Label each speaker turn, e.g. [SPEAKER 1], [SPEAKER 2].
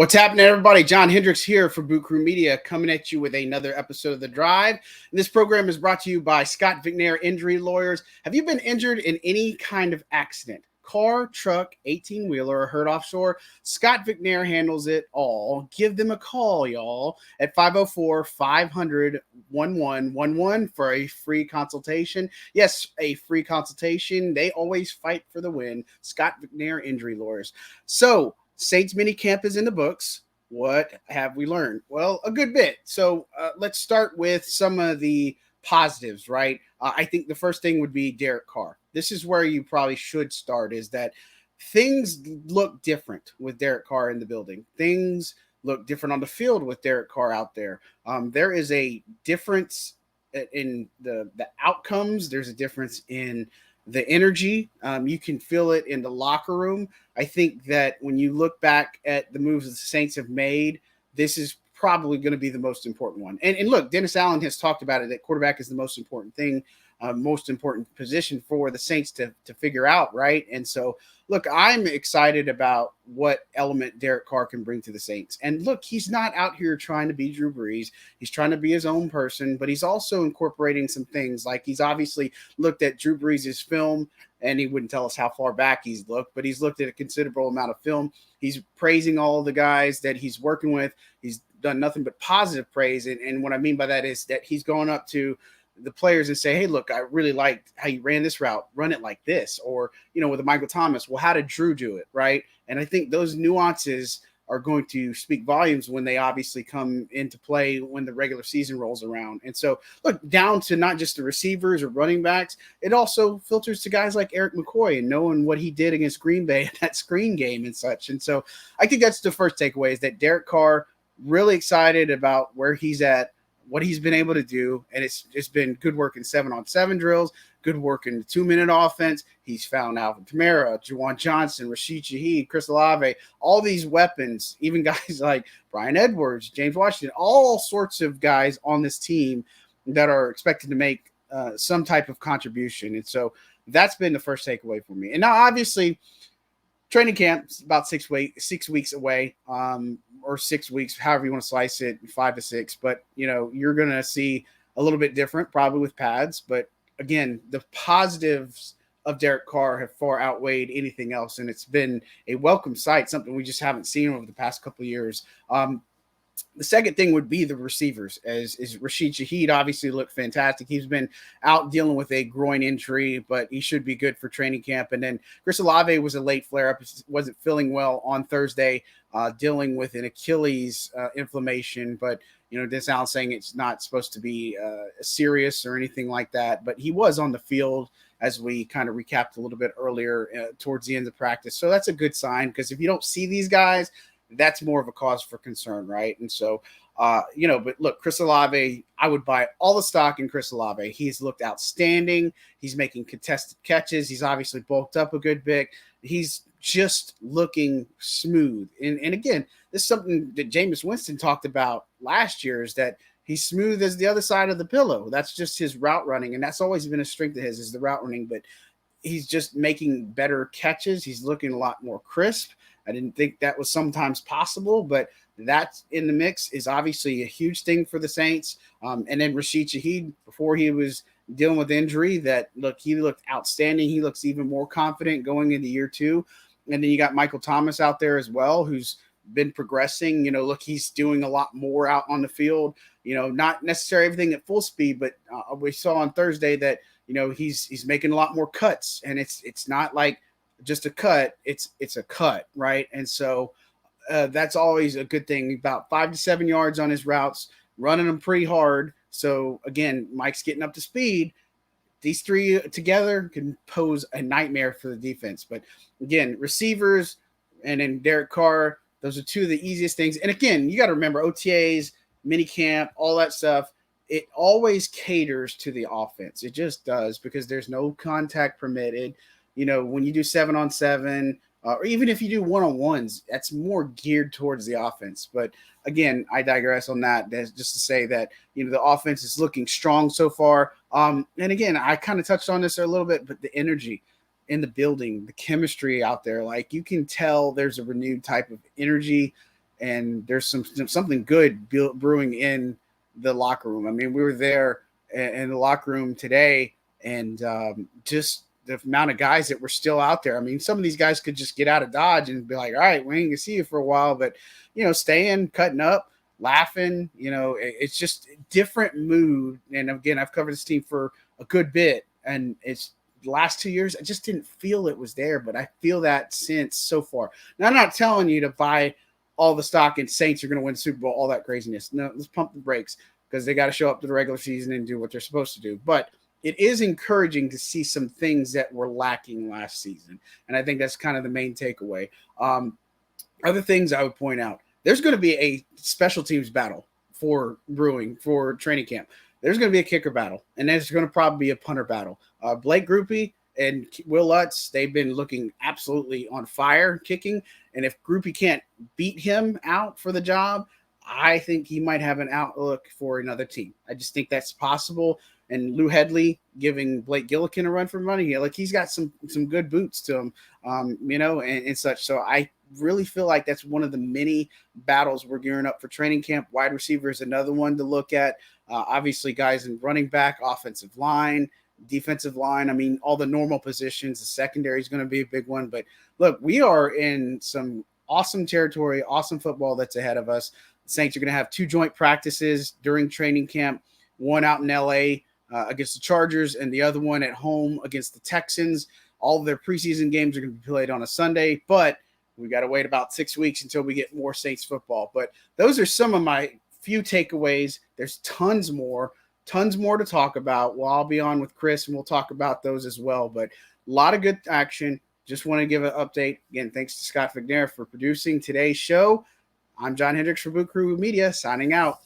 [SPEAKER 1] What's happening, everybody? John Hendricks here for Boot Crew Media, coming at you with another episode of The Drive. And this program is brought to you by Scott McNair Injury Lawyers. Have you been injured in any kind of accident? Car, truck, 18-wheeler, or hurt offshore? Scott McNair handles it all. Give them a call, y'all, at 504-500-1111 for a free consultation. Yes, a free consultation. They always fight for the win. Scott McNair Injury Lawyers. So, Saints Minicamp is in the books. What have we learned? Well, a good bit. So let's start with some of the positives, right? I think the first thing would be Derek Carr. This is where you probably should start, is that things look different with Derek Carr in the building. Things look different on the field with Derek Carr out there. There is a difference in the outcomes. There's a difference in the energy. You can feel it in the locker room. I think that when you look back at the moves that the Saints have made, this is probably going to be the most important one. And look, Dennis Allen has talked about it, that quarterback is the most important thing, most important position for the Saints to figure out, right? And so, look, I'm excited about what element Derek Carr can bring to the Saints. And look, he's not out here trying to be Drew Brees. He's trying to be his own person, but he's also incorporating some things. Like, he's obviously looked at Drew Brees' film, and he wouldn't tell us how far back he's looked, but he's looked at a considerable amount of film. He's praising all the guys that he's working with. He's done nothing but positive praise. And what I mean by that is that he's going up to the players and say, hey, look, I really liked how you ran this route, run it like this. Or, with Michael Thomas, well, how did Drew do it, right? And I think those nuances are going to speak volumes when they obviously come into play when the regular season rolls around. And so, look, down to not just the receivers or running backs, it also filters to guys like Eric McCoy and knowing what he did against Green Bay in that screen game and such. And so I think that's the first takeaway, is that Derek Carr, really excited about where he's at, what he's been able to do. And it's been good work in 7-on-7 drills, good work in the 2-minute offense. He's found Alvin Kamara, Juwan Johnson, Rashid Shaheed, Chris Olave, all these weapons, even guys like Brian Edwards, James Washington, all sorts of guys on this team that are expected to make some type of contribution. And so that's been the first takeaway for me. And now, obviously, training camp is about 6 weeks away, or 6 weeks, however you want to slice it, 5 to 6. But, you're going to see a little bit different, probably with pads. But, again, the positives of Derek Carr have far outweighed anything else. And it's been a welcome sight, something we just haven't seen over the past couple of years. The second thing would be the receivers, as Rashid Shaheed obviously looked fantastic. He's been out dealing with a groin injury, but he should be good for training camp. And then Chris Olave was a late flare-up, wasn't feeling well on Thursday, dealing with an Achilles inflammation. But, Dennis Allen saying it's not supposed to be serious or anything like that. But he was on the field, as we kind of recapped a little bit earlier, towards the end of practice. So that's a good sign, because if you don't see these guys, that's more of a cause for concern, right? And so, but look, Chris Olave, I would buy all the stock in Chris Olave. He's looked outstanding. He's making contested catches. He's obviously bulked up a good bit. He's just looking smooth. And again, this is something that Jameis Winston talked about last year, is that he's smooth as the other side of the pillow. That's just his route running. And that's always been a strength of his, is the route running. But he's just making better catches. He's looking a lot more crisp. I didn't think that was sometimes possible, but that in the mix is obviously a huge thing for the Saints. And then Rashid Shaheed, before he was dealing with injury, he looked outstanding. He looks even more confident going into year 2. And then you got Michael Thomas out there as well, who's been progressing. He's doing a lot more out on the field. Not necessarily everything at full speed, but we saw on Thursday that he's making a lot more cuts, and it's not like just a cut, it's a cut, right? And so that's always a good thing. About 5 to 7 yards on his routes, running them pretty hard. So again, Mike's getting up to speed. These three together can pose a nightmare for the defense. But again, receivers and then Derek Carr, those are two of the easiest things. And again, you got to remember OTAs, minicamp, all that stuff. It always caters to the offense. It just does, because there's no contact permitted. When you do 7-on-7, or even if you do 1-on-1s, that's more geared towards the offense. But again, I digress on that. That's just to say that, the offense is looking strong so far. And again, I kind of touched on this a little bit, but the energy in the building, the chemistry out there, like, you can tell there's a renewed type of energy and there's something good brewing in the locker room. I mean, we were there in the locker room today, and just the amount of guys that were still out there. I mean, some of these guys could just get out of Dodge and be like, all right, we ain't gonna see you for a while, but staying, cutting up, laughing. It's just a different mood. And again, I've covered this team for a good bit, and it's the last 2 years, I just didn't feel it was there, but I feel that since so far. Now, I'm not telling you to buy all the stock in Saints are going to win the Super Bowl, all that craziness. No, let's pump the brakes because they got to show up to the regular season and do what they're supposed to do. But it is encouraging to see some things that were lacking last season. And I think that's kind of the main takeaway. Other things I would point out, there's going to be a special teams battle for brewing for training camp. There's going to be a kicker battle, and there's going to probably be a punter battle. Blake Groupie and Will Lutz, they've been looking absolutely on fire kicking. And if Groupie can't beat him out for the job, I think he might have an outlook for another team. I just think that's possible. And Lou Headley giving Blake Gillikin a run for money, like he's got some good boots to him, and such. So I really feel like that's one of the many battles we're gearing up for training camp. Wide receiver is another one to look at. Obviously, guys in running back, offensive line, defensive line. I mean, all the normal positions. The secondary is going to be a big one. But look, we are in some awesome territory, awesome football that's ahead of us. The Saints are going to have 2 joint practices during training camp, one out in L.A. Against the Chargers and the other one at home against the Texans. All of their preseason games are going to be played on a Sunday, but we got to wait about 6 weeks until we get more Saints football. But those are some of my few takeaways. There's tons more to talk about. Well, I'll be on with Chris and we'll talk about those as well. But a lot of good action. Just want to give an update. Again, thanks to Scott McNair for producing today's show. I'm John Hendricks for Boot Crew Media, signing out.